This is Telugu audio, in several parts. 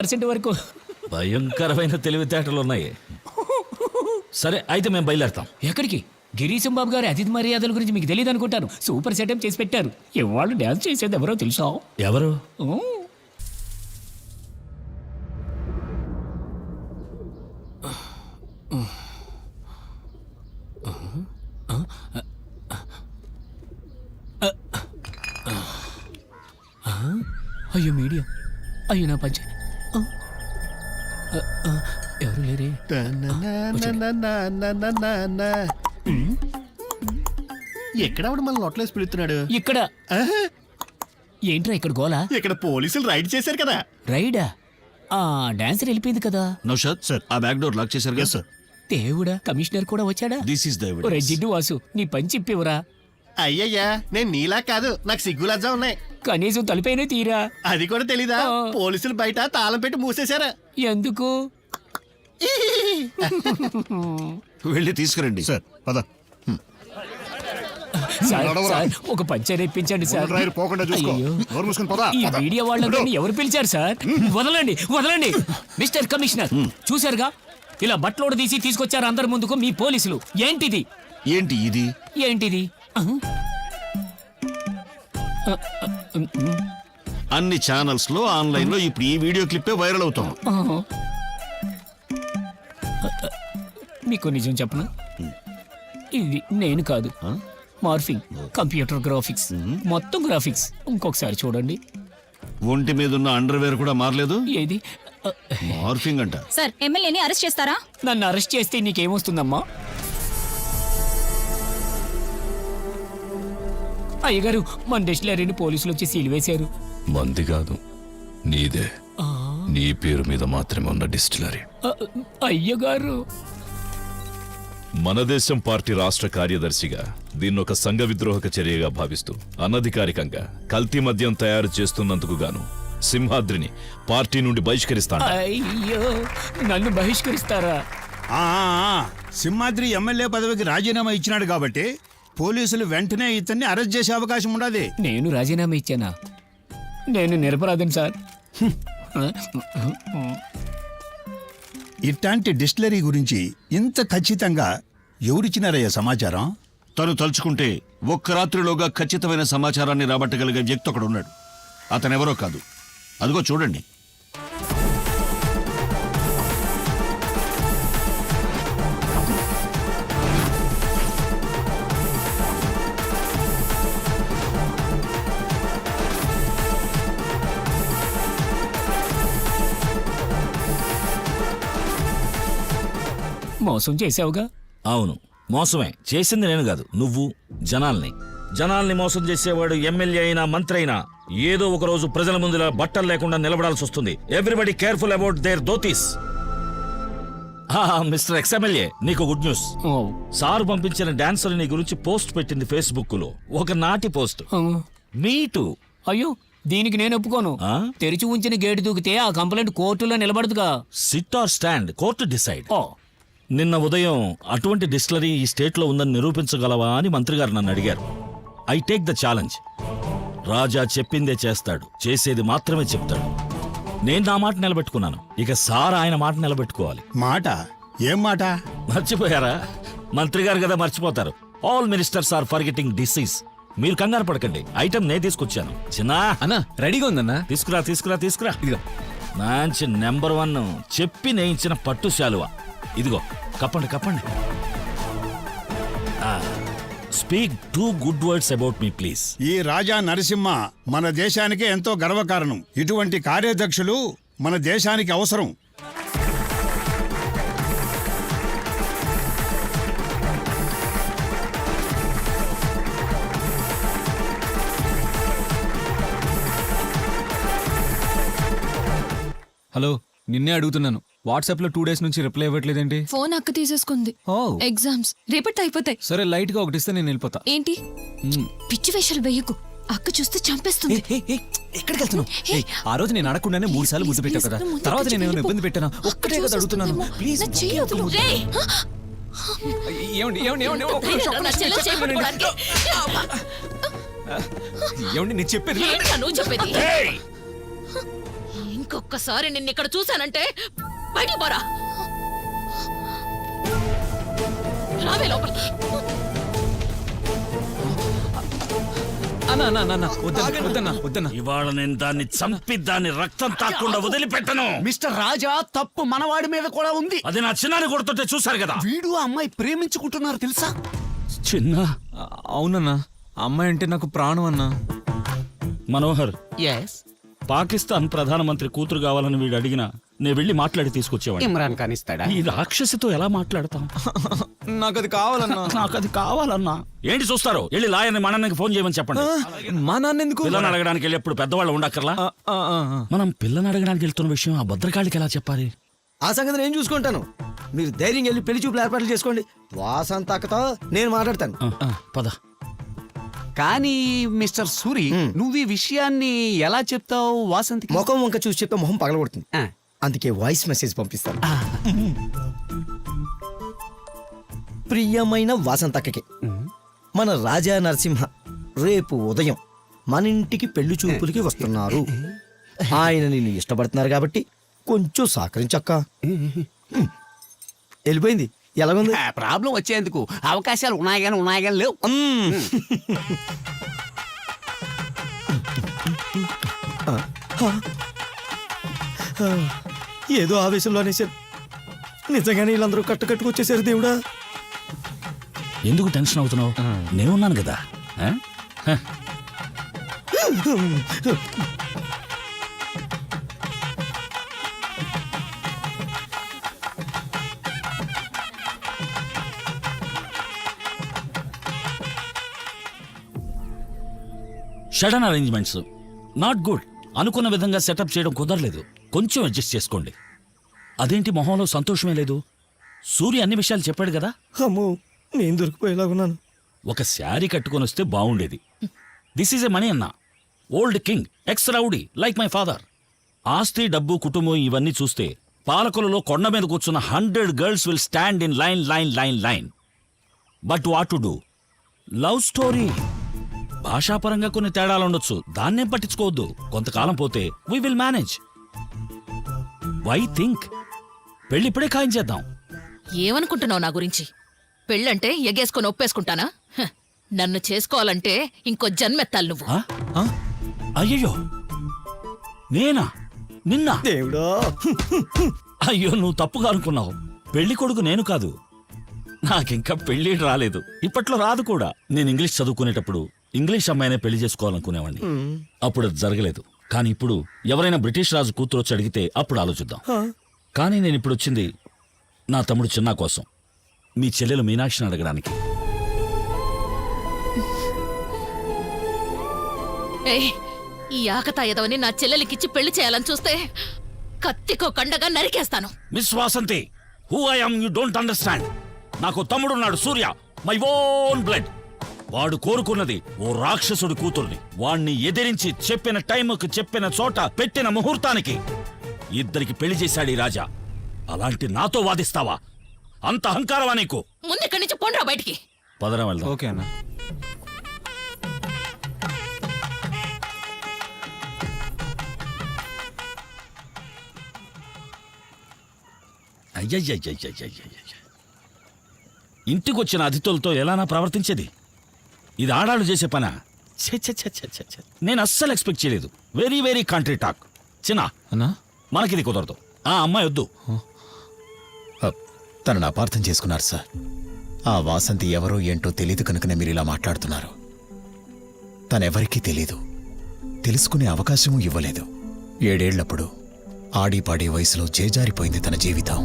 50% వరకు. భయంకరమైన తెలివితేటలు ఉన్నాయి. సరే అయితే మేము బయలుదేరతాం. ఎక్కడికి? గిరీశం బాబు గారి అతిథి మర్యాదల గురించి మీకు తెలియదు అనుకుంటాను. సూపర్ సెటప్ చేసి పెట్టారు. ఇవాళ డ్యాన్స్ చేసేది ఎవరో తెలుసా? ఎవరు? అయ్యో మీడియా, అయ్యో నా పంచ. ఎవరు లేరే? ఎక్కడవాడు మన నోట్లేసి పిలుస్తున్నాడు? ఇక్కడ. ఏంట్రా ఇక్కడ గోలా? ఇక్కడ పోలీసులు రైడ్ చేశారు కదా. రైడా? ఆ డాన్సర్ వెళ్ళిపోయింది కదా. నౌషాద్ సార్, ఆ బ్యాక్ డోర్ లాక్ చేశారు కదా సార్. దేవుడా, కమిషనర్ కూడా వచ్చాడా? దిస్ ఇస్ ద ఒరే ఎవిడెన్స్. జిడ్డు వాసు, నీ పని చెప్పివరా. అయ్యయ్యా, నేను నీలా కాదు, నాకు సిగ్గులజ్జా ఉన్నాయి. కనీసం తలిపైన తీరా. అది కూడా తెలీదా? పోలీసులు బయట తాళం పెట్టి మూసేశారా. ఎందుకు? వెళ్ళి తీసుకురండి సార్ పద. సార్, నడవరా. సార్, ఒక పంచర్ ఇప్పించండి సార్. డ్రైవర్ పోకుండా చూసుకో. అయ్యో. నోరు మూసుకొని పద. ఈ పద. మీడియా వాళ్ళని ఎవరు పిలిచారు సార్? వదలండి, వదలండి. మిస్టర్ కమిషనర్, చూశారుగా ఇలా బట్టలోడు తీసి తీసుకొచ్చారు అందరి ముందుకు మీ పోలీసులు. ఏంటిది? ఏంటి ఇది? ఏంటిది? అన్ని ఛానల్స్ లో ఆన్లైన్ లో ఇప్పుడు ఈ వీడియో క్లిప్పే వైరల్ అవుతాం. మీకు నిజం చెప్పనా? ఇది నేను కాదు, మార్ఫింగ్, కంప్యూటర్ గ్రాఫిక్స్, మొత్తం గ్రాఫిక్స్. ఇంకొకసారి చూడండి. ఒంటి మీద ఉన్న అండర్వేర్ కూడా మారలేదు. ఏది? మార్ఫింగ్ అంట. సార్, ఎమ్మెల్యేని అరెస్ట్ చేస్తారా? నన్ను అరెస్ట్ చేస్తే నీకేమొస్తుందమ్మా? అయ్యగారు, మన డిస్టిలరీని పోలీసులు వచ్చి సీల్ వేశారు. మంది కాదు, నీదే. నీ పేరు మీద మాత్రమే ఉన్న డిస్టిలరీ. అయ్యగారు, మన దేశం పార్టీ రాష్ట్ర కార్యదర్శిగా దీన్నొక సంఘ విద్రోహక చర్యగా భావిస్తూ అనధికారికంగా కల్తీ మద్యం తయారు చేస్తున్నందుకు గాను సింహాద్రిని పార్టీ నుండి బహిష్కరిస్తాను. అయ్యో, నన్ను బహిష్కరిస్తారా? సింహాద్రి ఎమ్మెల్యే పదవికి రాజీనామా ఇచ్చినాడు కాబట్టి పోలీసులు వెంటనే ఇతన్ని అరెస్ట్ చేసే అవకాశం ఉండదు. నేను రాజీనామా ఇచ్చానా? నేను నిరపరాధం సార్. ఇట్లాంటి డిస్టిలరీ గురించి ఇంత ఖచ్చితంగా ఎవరిచ్చినారయ్యా సమాచారం? తను తలుచుకుంటే ఒక్క రాత్రిలోగా ఖచ్చితమైన సమాచారాన్ని రాబట్టగలిగే వ్యక్తి ఒకడు ఉన్నాడు. అతనెవరో కాదు, అదిగో చూడండి. మోసం చేసావుగా? అవును, మోసమే చేసింది నేను కాదు, నువ్వు. జనాల్ని మోసం చేసేవాడు ఎమ్మెల్యే అయినా మంత్రి అయినా ఏదో ఒక రోజు ప్రజల ముందులా బట్టలు లేకుండా నిలబడాల్సి వస్తుంది. Everybody careful about their dhotis. Mister ex-MLA, నీకు గుడ్ న్యూస్. సారు పంపించిన డాన్సర్ నీ గురించి పోస్ట్ పెట్టింది ఫేస్బుక్ లో. ఒక నాటి పోస్ట్. మీటు. అయ్యో, దీనికి నేను ఒప్పుకోను. తెరిచి ఉంచిన గేటు దూకితే ఆ కంప్లైంట్ కోర్టులో నిలబడదుగా. Sit or stand, court decide. Oh, నిన్న ఉదయం అటువంటి డిస్టిలరీ ఈ స్టేట్ లో ఉందని నిరూపించగలవా అని మంత్రి గారు నన్ను అడిగారు. I take the challenge. Raja చెప్పిందే చేస్తాడు, చేసేది మాత్రమే చెప్తాడు. నేను నా మాట నిలబెట్టుకున్నాను, ఇక సార్ ఆయన మాట నిలబెట్టుకోవాలి. మాట? ఏం మాట? మర్చిపోయారా? మంత్రి గారు కదా, మర్చిపోతారు. All ministers are forgetting disease. మీరు కంగారు పడకండి, ఐటమ్ నే తీసుకొచ్చాను. చిన్నా అన్నా, రెడీగా ఉందన్నా. తీసుకురా తీసుకురా తీసుకురా. ఇదిగో మంచి నెంబర్ 1 చెప్పి నేయించిన పట్టు శాలువా. ఇదిగో కప్పండి కప్పండి. Speak 2 good words about me please. ఈ రాజా నరసింహ మన దేశానికి ఎంతో గర్వకారణం. ఇటువంటి కార్యదక్షులు మన దేశానికి అవసరం. హలో, నిన్నే అడుగుతున్నాను. వాట్సాప్ లో 2 days నుంచి రిప్లై ఇవ్వట్లేదేంటి? ఫోన్ అక్క తీసేసుకుంది. ఓ, ఎగ్జామ్స్ రేపటి అయిపోతాయి. సరే లైట్ గా ఒకటిస్తే నేను వెళ్ళిపోతా. ఏంటి పిచ్చి వేషాలు వేయకు, అక్క చూస్తే చంపేస్తుంది. ఎక్కడికి వెళ్తున్నావు? ఆ రోజు నేను అడగకుండానే 3 సార్లు ముద్దు పెట్టావు కదా, తర్వాత నేను ఏమైనా ఇబ్బంది పెట్టానా? ఒక్కటే కదా అడుగుతున్నాను, ప్లీజ్. ఏమండి ఏమండి ఏమండి ఏమండి నేను చెప్పేది ఏం ఇంకొకసారి నిన్ను ఇక్కడ చూశానంటే బయటికి పోరా. రావే లోపలికి. అన్నా అన్నా అన్నా వద్దన్నా వద్దన్నా. ఇవాళ నేను దాన్ని చంపి దాన్ని రక్తం తాకుండా వదిలిపెట్టను. మిస్టర్ రాజా, తప్పు మనవాడి మీద కూడా ఉంది. అది నా చిన్నాన్ని కొడుతుంటే చూశారు కదా. వీడు ఆ అమ్మాయి ప్రేమించుకుంటున్నారు తెలుసా? చిన్న అవునన్నా, అమ్మాయి అంటే నాకు ప్రాణం అన్నా. మనోహర్, ఎస్, పాకిస్తాన్ ప్రధానమంత్రి కూతురు కావాలని వీడు అడిగినా నేను వెళ్ళి మాట్లాడి తీసుకొచ్చేవాడు. ఇమ్రాన్ ఖాన్ ఇస్తాడా? ఈ రాక్షసితో ఎలా మాట్లాడతాం? నాకు అది కావాలన్నా. నాకు అది కావాలన్నా. ఏంటి చూస్తారు? వెళ్ళి లాయర్ని మనన్నకి ఫోన్ చేయమని చెప్పండి. మా నాన్న ఎందుకు? పిల్లని అడగడానికి వెళ్ళేప్పుడు పెద్దవాళ్ళు ఉండక్కర్లా. మనం పిల్లని అడగడానికి వెళ్తున్న విషయం ఆ భద్రకాళికి ఎలా చెప్పాలి? ఆ సంగతి నేను చూసుకుంటాను. మీరు ధైర్యం వెళ్ళి పెళ్లి చూపులు ఏర్పాట్లు చేసుకోండి. వాసంత అక్కతో నేను మాట్లాడతాను. పద. కానీ మిస్టర్ సూరి, నువ్వు ఈ విషయాన్ని ఎలా చెప్తావు వాసంతికి? ముఖం వంక చూసి చెప్పే మొహం పగలగొడుతుంది. అందుకే వాయిస్ మెసేజ్ పంపిస్తాను. ప్రియమైన వాసంతక్కకి, మన రాజా నరసింహ రేపు ఉదయం మన ఇంటికి పెళ్లి చూపులకి వస్తున్నారు. ఆయన నిన్ను ఇష్టపడుతున్నారు కాబట్టి కొంచెం సహకరించక్క. వెళ్ళిపోయింది. ఎలాగుంది? ప్రాబ్లం వచ్చేందుకు అవకాశాలు ఉన్నాయి కానీ లేవు. ఏదో ఆవేశంలో అనేసారు. నిజంగానే వీళ్ళందరూ కట్టుకొచ్చేసారు. దేవుడా, ఎందుకు టెన్షన్ అవుతున్నావు? నేనున్నాను కదా. Sudden arrangements not good. అనుకున్న విధంగా సెటప్ చేయడం కుదరలేదు. కొంచెం అడ్జస్ట్ చేసుకోండి. అదేంటి మొహంలో సంతోషమే లేదు? సూర్య అన్ని విషయాలు చెప్పాడు కదా. అమ్మో, నేను దొరికిపోయేలాగున్నాను. ఒక శారీ కట్టుకొని వస్తే బాగుండేది. దిస్ ఈజ్ ఎ మనీ అన్న, old king, X rowdy like my father. ఆస్తి, డబ్బు, కుటుంబం ఇవన్నీ చూస్తే పాలకులలో కొండ మీద కూర్చున్న 100 girls will stand in line line line line. But what to do? Love story. భాషాపరంగా కొన్ని తేడాలు ఉండొచ్చు, దాన్నేం పట్టించుకోవద్దు. కొంతకాలం పోతే we will manage. Why think? పెళ్ళిప్పుడే ఖాయం చేద్దాం. ఏమనుకుంటున్నావు నా గురించి? పెళ్ళంటే ఎగేసుకొని ఒప్పేసుకుంటానా? నన్ను చేసుకోవాలంటే ఇంకో జన్మెత్తాలి నువ్వు. అయ్యయ్యో, నేనా? నిన్న? దేవుడా, అయ్యో, నువ్వు తప్పుగా అనుకున్నావు. పెళ్లి కొడుకు నేను కాదు. నాకింకా పెళ్లి రాలేదు, ఇప్పట్లో రాదు కూడా. నేను ఇంగ్లీష్ చదువుకునేటప్పుడు ఇంగ్లీష్ అమ్మాయినే పెళ్లి చేసుకోవాలనుకునేవాడిని. అప్పుడు అది జరగలేదు. కానీ ఇప్పుడు ఎవరైనా బ్రిటిష్ రాజు కూతురు వచ్చి అడిగితే అప్పుడు ఆలోచిద్దాం. కానీ నేను ఇప్పుడు వచ్చింది నా తమ్ముడు చిన్నా కోసం, మీ చెల్లెలు మీనాక్షిని అడగడానికి. ఏయ్, ఈ ఆకతాయదవని నా చెల్లెలికిచ్చి పెళ్లి చేయాలని చూస్తే కత్తికో కండగా నరికేస్తాను. Miss Vasanthi, who I am you don't understand. నాకు తమ్ముడున్నాడు, సూర్య, మై ఓన్ బ్లడ్. వాడు కోరుకున్నది ఓ రాక్షసుడి కూతుర్ని. వాణ్ణి ఎదిరించి చెప్పిన టైంకు, చెప్పిన చోట, పెట్టిన ముహూర్తానికి ఇద్దరికి పెళ్లి చేశాడు ఈ రాజా. అలాంటి నాతో వాదిస్తావా? అంత అహంకారమా నీకు? ముందెక్కడి నుంచి పోండ్రా బయటికి. పదరా వెళ్దాం. ఓకే అన్న. అయ్యయ్యయ్యయ్యయ్యయ్యయ్య. ఇంటికొచ్చిన అతిథులతో ఎలానా ప్రవర్తించేది? ఇది ఆడాళ్ళు చేసే పనా? ఛే ఛే ఛే ఛే ఛే ఛే. నేను అస్సలు ఎక్స్పెక్ట్ చేయలేదు. Very very country talk. చిన్న, అన్నా, మనకిది కుదరదు. ఆ అమ్మాయి వద్దు. తనను అపార్థం చేసుకున్నారు సార్. ఆ వాసంతి ఎవరో ఏంటో తెలియదు కనుకనే మీరు ఇలా మాట్లాడుతున్నారు. తనెవరికీ తెలీదు, తెలుసుకునే అవకాశమూ ఇవ్వలేదు. 7 ఏళ్లప్పుడు ఆడిపాడే వయసులో చేజారిపోయింది తన జీవితం.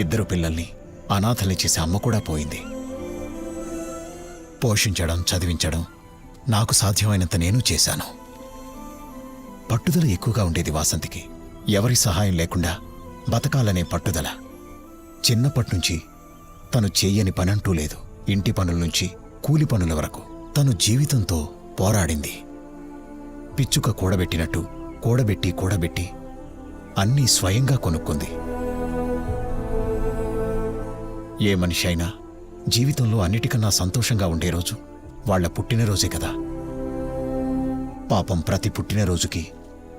ఇద్దరు పిల్లల్ని అనాథల్ని చేసే అమ్మ కూడా పోయింది. పోషించడం, చదివించడం నాకు సాధ్యమైనంత నేను చేశాను. పట్టుదల ఎక్కువగా ఉండేది వాసంతికి. ఎవరి సహాయం లేకుండా బతకాలనే పట్టుదల. చిన్నప్పటినుంచి తను చెయ్యని పనంటూ లేదు. ఇంటి పనుల నుంచి కూలి పనుల వరకు తను జీవితంతో పోరాడింది. పిచ్చుక కూడబెట్టినట్టు కూడబెట్టి అన్నీ స్వయంగా కొనుక్కుంది. ఏ మనిషి అయినా జీవితంలో అన్నిటికన్నా సంతోషంగా ఉండే రోజు వాళ్ల పుట్టినరోజే కదా. పాపం ప్రతి పుట్టినరోజుకి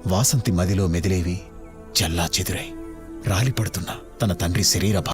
వాసంతి మదిలో మెదిలేవి చెల్లా చెదురై రాలిపడుతున్న తన తండ్రి శరీర